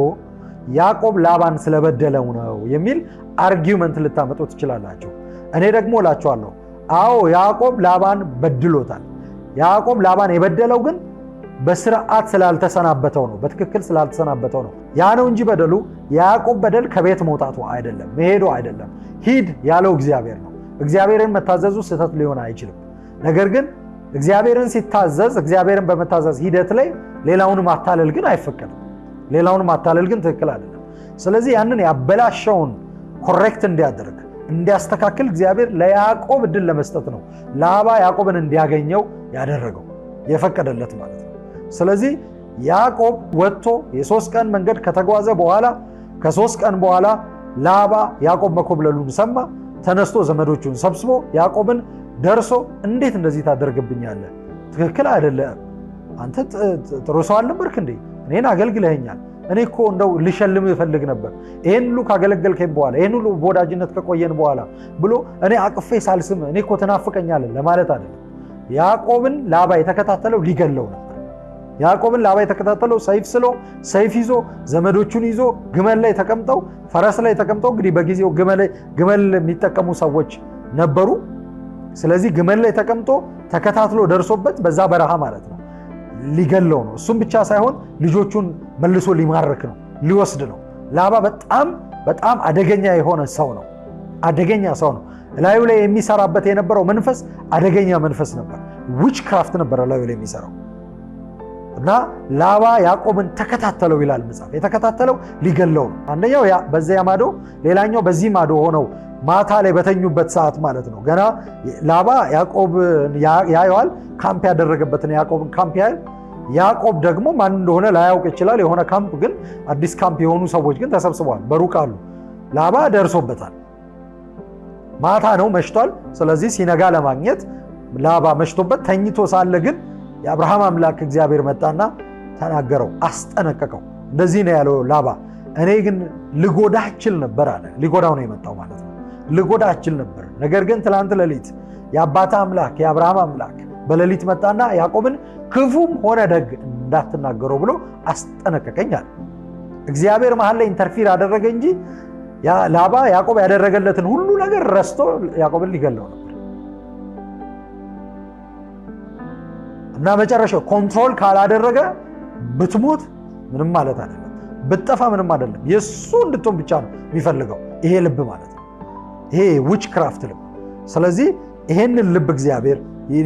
ያዕቆብ ላባን ስለበደለው ነው የሚል አርጊውመንት ልታመጡ ትችላላችሁ። እኔ ደግሞ እላችኋለሁ፣ አዎ ያዕቆብ ላባን በድሎታል። ያዕቆብ ላባን የበደለው ግን በስርዓት ስላልተሰናበተው ነው፣ በትክክል ስላልተሰናበተው ነው። ያ ነው እንጂ በደሉ የያዕቆብ በደል ከቤት መውጣቱ አይደለም፣ መሄዱ አይደለም። ሂድ ያለው እግዚአብሔር ነው። እግዚአብሔርን መታዘዙ ስህተት ሊሆን አይችልም። ነገር ግን እግዚአብሔርን ሲታዘዝ እግዚአብሔርን በመታዘዝ ሂደት ላይ ሌላውን ማታለል ግን አይፈቀድም። ሌላውን ማታለል ግን ትክክል አይደለም። ስለዚህ ያንን ያበላሸውን ኮሬክት እንዲያደርግ እንዲያስተካክል እግዚአብሔር ለያዕቆብ እድል ለመስጠት ነው ላባ ያዕቆብን እንዲያገኘው ያደረገው የፈቀደለት ማለት ነው። ስለዚህ ያዕቆብ ወጥቶ የ3 ቀን መንገድ ከተጓዘ በኋላ ከ3 ቀን በኋላ ላባ ያዕቆብ መኮብለሉን ሰማ። ተነስቶ ዘመዶቹን ሰብስቦ ያዕቆብን ደርሶ እንዴት እንደዚህ ታደርግብኛለህ? ትክክል አይደለም። አንተ ጥሩ ሰው አልነበርክ እንዴ? እኔን አገልግለኸኛል። እኔ እኮ እንደው ልሸልም እፈልግ ነበር ይሄን ሁሉ ካገለገልከኝ በኋላ ይሄን ሁሉ በወዳጅነት ከቆየን በኋላ ብሎ እኔ አቅፌ ሳልስም እኔ እኮ ትናፍቀኛለህ ለማለት አይደለም። ያዕቆብን ላባ የተከታተለው ሊገለው ነበር። ያዕቆብን ላባ የተከታተለው ሰይፍ ስሎ ሰይፍ ይዞ ዘመዶቹን ይዞ ግመል ላይ ተቀምጠው ፈረስ ላይ ተቀምጠው እንግዲህ በጊዜው ግመል የሚጠቀሙ ሰዎች ነበሩ። ስለዚህ ግመል ላይ ተቀምጦ ተከታትሎ ደርሶበት በዛ በረሃ ማለት ነው ሊገለው ነው። እሱም ብቻ ሳይሆን ልጆቹን መልሶ ሊማርክ ነው፣ ሊወስድ ነው። ላባ በጣም አደገኛ የሆነ ሰው ነው። አደገኛ ሰው ነው። ላዩ ላይ የሚሰራበት የነበረው መንፈስ አደገኛ መንፈስ ነበር። ዊች ክራፍት ነበር ላዩ ላይ የሚሰራው እና ላባ ያዕቆብን ተከታተለው ይላል መጽሐፍ። የተከታተለው ሊገለው ነው። አንደኛው በዚያ ማዶ፣ ሌላኛው በዚህ ማዶ ሆነው ማታ ላይ በተኙበት ሰዓት ማለት ነው። ገና ላባ ያዕቆብን ያየዋል። ካምፕ ያደረገበትን ያዕቆብን ካምፕ ያያል። ያዕቆብ ደግሞ ማን እንደሆነ ላያውቅ ይችላል። የሆነ ካምፕ ግን አዲስ ካምፕ የሆኑ ሰዎች ግን ተሰብስበዋል፣ በሩቅ አሉ። ላባ ደርሶበታል። ማታ ነው፣ መሽቷል። ስለዚህ ሲነጋ ለማግኘት ላባ መሽቶበት ተኝቶ ሳለ ግን የአብርሃም አምላክ እግዚአብሔር መጣና ተናገረው፣ አስጠነቀቀው። እንደዚህ ነው ያለው ላባ፣ እኔ ግን ልጎዳህ እችል ነበር አለ። ሊጎዳው ነው የመጣው ማለት ነው። ልጎዳህ እችል ነበር፣ ነገር ግን ትላንት ሌሊት የአባትህ አምላክ የአብርሃም አምላክ በሌሊት መጣና ያዕቆብን ክፉም ሆነ ደግ እንዳትናገረው ብሎ አስጠነቀቀኝ አለ። እግዚአብሔር መሀል ላይ ኢንተርፊር አደረገ እንጂ ላባ ያዕቆብ ያደረገለትን ሁሉ ነገር ረስቶ ያዕቆብን ሊገለው ነበር። እና መጨረሻው ኮንትሮል ካላደረገ ብትሞት ምንም ማለት አይደለም፣ ብትጠፋ ምንም አይደለም። የሱ እንድትሆን ብቻ ነው የሚፈልገው ይሄ ልብ ማለት ነው፣ ይሄ ዊች ክራፍት ልብ። ስለዚህ ይሄንን ልብ እግዚአብሔር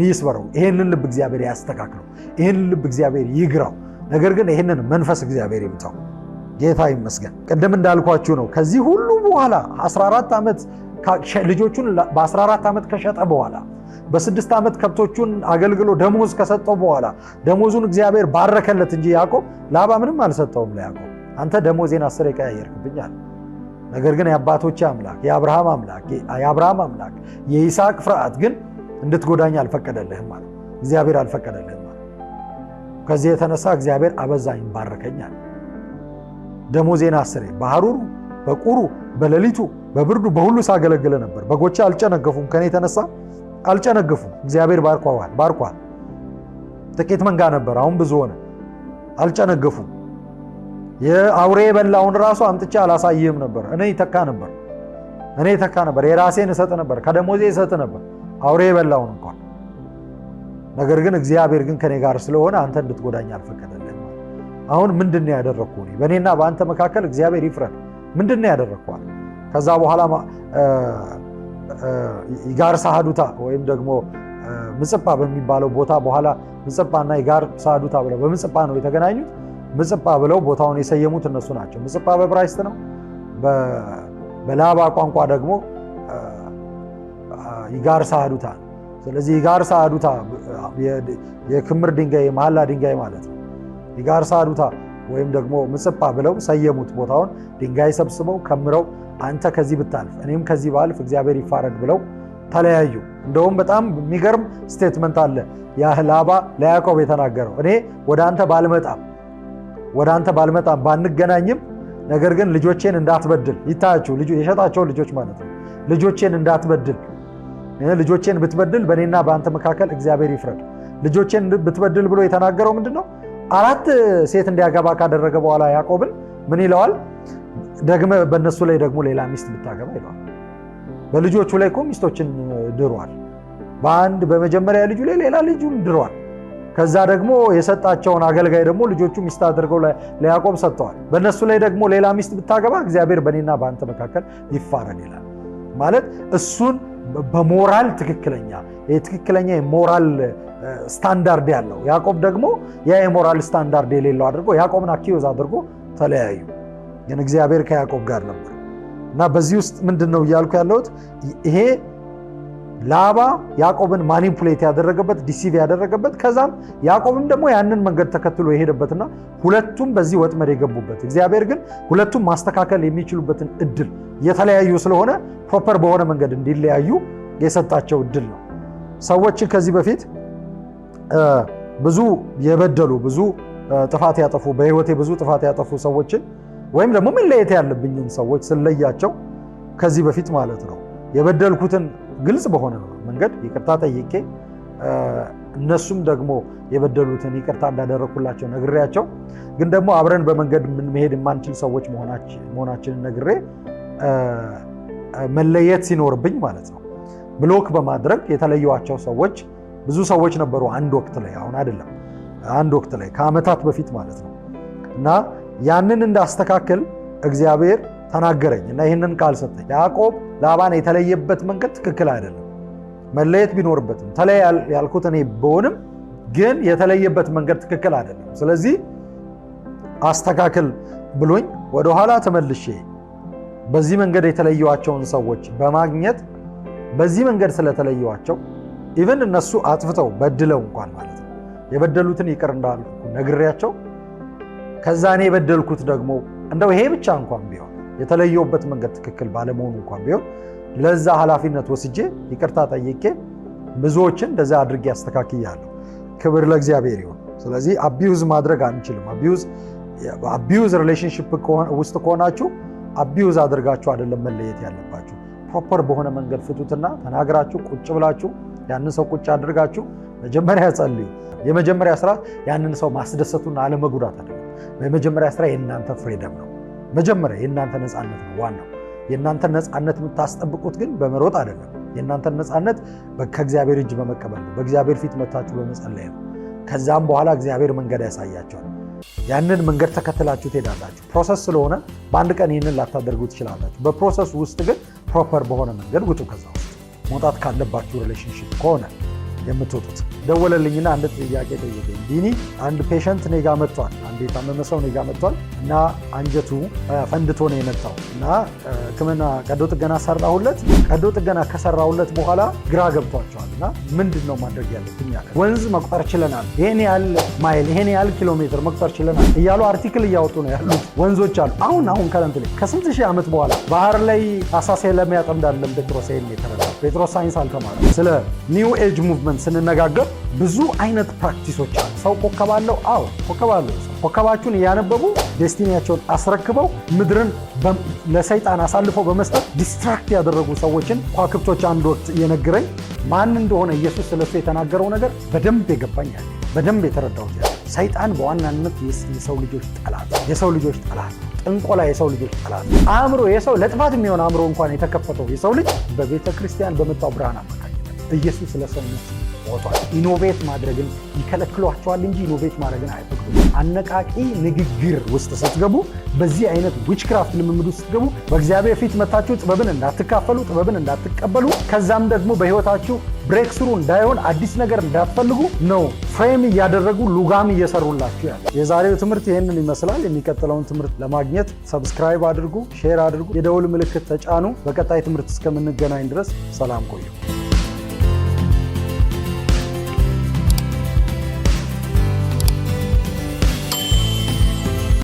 ይስበረው፣ ይሄንን ልብ እግዚአብሔር ያስተካክለው፣ ይሄንን ልብ እግዚአብሔር ይግራው። ነገር ግን ይሄንን መንፈስ እግዚአብሔር ይምታው። ጌታ ይመስገን። ቅድም እንዳልኳችሁ ነው። ከዚህ ሁሉ በኋላ 14 ዓመት ልጆቹን በ14 ዓመት ከሸጠ በኋላ በ6 ዓመት ከብቶቹን አገልግሎ ደሞዝ ከሰጠው በኋላ ደሞዙን እግዚአብሔር ባረከለት እንጂ ያዕቆብ ላባ ምንም አልሰጠውም ለያዕቆብ። አንተ ደሞዜን 10 የቀያየርክብኛል፣ ነገር ግን የአባቶች አምላክ የአብርሃም አምላክ የይስሐቅ ፍርሃት ግን እንድትጎዳኝ አልፈቀደልህም ማለት እግዚአብሔር አልፈቀደልህም ማለት። ከዚህ የተነሳ እግዚአብሔር አበዛኝ ባረከኛል። ደሞዜን 10 በሐሩሩ በቁሩ በሌሊቱ በብርዱ በሁሉ ሳገለግል ነበር። በጎቼ አልጨነገፉም፣ ከኔ የተነሳ አልጨነገፉም። እግዚአብሔር ባርኳል። ጥቂት መንጋ ነበር፣ አሁን ብዙ ሆነ። አልጨነገፉም። የአውሬ የበላውን ራሱ አምጥቼ አላሳይህም ነበር። እኔ ይተካ ነበር። የራሴን እሰጥ ነበር፣ ከደሞዜ እሰጥ ነበር፣ አውሬ የበላውን እንኳን። ነገር ግን እግዚአብሔር ግን ከኔ ጋር ስለሆነ አንተ እንድትጎዳኝ አልፈቀደልህም። አሁን ምንድነው ያደረኩ? በእኔና በአንተ መካከል እግዚአብሔር ይፍረድ። ምንድነው ያደረኩ? ከዛ በኋላ ይጋር ሳዱታ ወይም ደግሞ ምጽጳ በሚባለው ቦታ በኋላ ምጽጳና ይጋር ሳዱታ ብለው በምጽጳ ነው የተገናኙት። ምጽጳ ብለው ቦታውን የሰየሙት እነሱ ናቸው። ምጽጳ በዕብራይስጥ ነው፣ በላባ ቋንቋ ደግሞ ይጋር ሳዱታ። ስለዚህ ይጋር ሳዱታ የክምር ድንጋይ የመሐላ ድንጋይ ማለት ነው። ይጋር ሳዱታ ወይም ደግሞ ምጽጳ ብለው ሰየሙት ቦታውን። ድንጋይ ሰብስበው ከምረው አንተ ከዚህ ብታልፍ እኔም ከዚህ ባልፍ እግዚአብሔር ይፋረድ ብለው ተለያዩ። እንደውም በጣም የሚገርም ስቴትመንት አለ ላባ ለያዕቆብ የተናገረው። እኔ ወደ አንተ ባልመጣም ባንገናኝም፣ ነገር ግን ልጆቼን እንዳትበድል። ይታያችሁ የሸጣቸውን ልጆች ማለት ነው። ልጆቼን እንዳትበድል፣ ልጆቼን ብትበድል በእኔና በአንተ መካከል እግዚአብሔር ይፍረድ። ልጆቼን ብትበድል ብሎ የተናገረው ምንድን ነው? 4 ሴት እንዲያገባ ካደረገ በኋላ ያዕቆብን ምን ይለዋል? ደግመ በእነሱ ላይ ደግሞ ሌላ ሚስት ብታገባ ይለዋል። በልጆቹ ላይ እኮ ሚስቶችን ድሯል። በመጀመሪያ ልጁ ላይ ሌላ ልጁን ድሯል። ከዛ ደግሞ የሰጣቸውን አገልጋይ ደግሞ ልጆቹ ሚስት አድርገው ለያዕቆብ ሰጥተዋል። በእነሱ ላይ ደግሞ ሌላ ሚስት ብታገባ እግዚአብሔር በእኔና በአንተ መካከል ይፋረድ ይላል። ማለት እሱን በሞራል ትክክለኛ የሞራል ስታንዳርድ ያለው ያዕቆብ ደግሞ ያ የሞራል ስታንዳርድ የሌለው አድርጎ ያዕቆብን አኪዮዝ አድርጎ ተለያዩ። ግን እግዚአብሔር ከያዕቆብ ጋር ነበር እና በዚህ ውስጥ ምንድነው እያልኩ ያለሁት? ይሄ ላባ ያዕቆብን ማኒፑሌት ያደረገበት ዲሲቭ ያደረገበት፣ ከዛም ያዕቆብም ደግሞ ያንን መንገድ ተከትሎ የሄደበትና ሁለቱም በዚህ ወጥመድ የገቡበት፣ እግዚአብሔር ግን ሁለቱም ማስተካከል የሚችሉበትን እድል የተለያዩ ስለሆነ ፕሮፐር በሆነ መንገድ እንዲለያዩ የሰጣቸው እድል ነው። ሰዎችን ከዚህ በፊት ብዙ የበደሉ ብዙ ጥፋት ያጠፉ በህይወቴ ብዙ ጥፋት ያጠፉ ሰዎችን ወይም ደግሞ መለየት ያለብኝን ሰዎች ስለያቸው ከዚህ በፊት ማለት ነው የበደልኩትን ግልጽ በሆነ መንገድ ይቅርታ ጠይቄ እነሱም ደግሞ የበደሉትን ይቅርታ እንዳደረኩላቸው ነግሬያቸው፣ ግን ደግሞ አብረን በመንገድ መሄድ የማንችል ሰዎች መሆናችንን ነግሬ መለየት ሲኖርብኝ ማለት ነው ብሎክ በማድረግ የተለየዋቸው ሰዎች ብዙ ሰዎች ነበሩ። አንድ ወቅት ላይ አሁን አይደለም፣ አንድ ወቅት ላይ ከዓመታት በፊት ማለት ነው። እና ያንን እንዳስተካከል እግዚአብሔር ተናገረኝ እና ይህንን ቃል ሰጠኝ። ያዕቆብ ላባን የተለየበት መንገድ ትክክል አይደለም። መለየት ቢኖርበትም ተለይ ያልኩት እኔ ብሆንም ግን የተለየበት መንገድ ትክክል አይደለም። ስለዚህ አስተካክል ብሎኝ ወደኋላ ተመልሼ በዚህ መንገድ የተለየዋቸውን ሰዎች በማግኘት በዚህ መንገድ ስለተለየዋቸው ኢቨን እነሱ አጥፍተው በድለው እንኳን ማለት ነው የበደሉትን ይቅር እንዳልኩ ነግሬያቸው፣ ከዛ እኔ የበደልኩት ደግሞ እንደው ይሄ ብቻ እንኳን ቢሆን የተለየውበት መንገድ ትክክል ባለመሆኑ እንኳን ቢሆን ለዛ ኃላፊነት ወስጄ ይቅርታ ጠይቄ ብዙዎችን እንደዛ አድርጌ አስተካክያለሁ። ክብር ለእግዚአብሔር ይሁን። ስለዚህ አቢዩዝ ማድረግ አንችልም። አቢዩዝ ሪሌሽንሺፕ ውስጥ ከሆናችሁ አቢዩዝ አድርጋችሁ አይደለም መለየት ያለባችሁ። ፕሮፐር በሆነ መንገድ ፍቱትና ተናግራችሁ ቁጭ ብላችሁ ያንን ሰው ቁጭ አድርጋችሁ መጀመሪያ ጸልዩ። የመጀመሪያ ስራ ያንን ሰው ማስደሰቱና አለመጉዳት አይደለም። የመጀመሪያ ስራ የእናንተ ፍሪደም ነው። መጀመሪያ የእናንተ ነፃነት ነው ዋናው። የእናንተ ነፃነት የምታስጠብቁት ግን በመሮጥ አይደለም። የእናንተ ነፃነት ከእግዚአብሔር እጅ በመቀበል ነው። በእግዚአብሔር ፊት መታችሁ በመጸለይ ነው። ከዛም በኋላ እግዚአብሔር መንገድ ያሳያቸዋል። ያንን መንገድ ተከትላችሁ ትሄዳላችሁ። ፕሮሰስ ስለሆነ በአንድ ቀን ይህንን ላታደርጉ ትችላላችሁ። በፕሮሰስ ውስጥ ግን ፕሮፐር በሆነ መንገድ ውጡ። ከዛ ውስጥ መውጣት ካለባችሁ ሪሌሽንሺፕ ከሆነ የምትወጡት። ደወለልኝና አንድ ጥያቄ ጠየቀኝ። ዲኒ አንድ ፔሸንት እኔ ጋ መጥቷል። አንድ የታመመ ሰው እኔ ጋ መጥቷል እና አንጀቱ ፈንድቶ ነው የመጣው እና ሕክምና ቀዶ ጥገና ሰራሁለት። ቀዶ ጥገና ከሰራሁለት በኋላ ግራ ገብቷቸዋል እና ምንድን ነው ማድረግ ያለብኝ አለ። ወንዝ መቁጠር ችለናል፣ ይሄን ያህል ማይል፣ ይሄን ያህል ኪሎ ሜትር መቁጠር ችለናል እያሉ አርቲክል እያወጡ ነው ያሉት ወንዞች አሉ። አሁን ከረንት ላይ ከስንት ሺህ ዓመት በኋላ ባህር ላይ አሳ ለሚያጠምዳለን ጴጥሮስ ይሄን የተረዳ ጴጥሮስ ሳይንስ አልተማረም። ስለ ኒው ኤጅ ሙቭመንት ስንነጋገር ብዙ አይነት ፕራክቲሶች አሉ። ሰው ኮከብ አለው። አዎ ኮከብ አለው። ኮከባችሁን እያነበቡ ዴስቲኒያቸውን አስረክበው ምድርን ለሰይጣን አሳልፈው በመስጠት ዲስትራክት ያደረጉ ሰዎችን ከዋክብቶች አንድ ወቅት እየነገረኝ ማን እንደሆነ ኢየሱስ ስለሱ የተናገረው ነገር በደንብ የገባኛል፣ በደንብ የተረዳሁት ያለ ሰይጣን በዋናነት የሰው ልጆች ጠላት፣ ጥንቆላ የሰው ልጆች ጠላት። አእምሮ የሰው ለጥፋት የሚሆን አእምሮ እንኳን የተከፈተው የሰው ልጅ በቤተ ክርስቲያን በመጣው ብርሃን አማካኝነት ኢየሱስ ስለሰው ነፍስ ሞቷል። ኢኖቬት ማድረግን ይከለክሏቸዋል እንጂ ኢኖቬት ማድረግን አይፈቅዱም። አነቃቂ ንግግር ውስጥ ስትገቡ፣ በዚህ አይነት ዊችክራፍት ልምምድ ውስጥ ስትገቡ በእግዚአብሔር ፊት መታችሁ ጥበብን እንዳትካፈሉ፣ ጥበብን እንዳትቀበሉ፣ ከዛም ደግሞ በህይወታችሁ ብሬክ ስሩ እንዳይሆን አዲስ ነገር እንዳትፈልጉ ነው ፍሬም እያደረጉ ሉጋም እየሰሩላችሁ ያለ። የዛሬው ትምህርት ይህንን ይመስላል። የሚቀጥለውን ትምህርት ለማግኘት ሰብስክራይብ አድርጉ፣ ሼር አድርጉ፣ የደውል ምልክት ተጫኑ። በቀጣይ ትምህርት እስከምንገናኝ ድረስ ሰላም ቆዩ።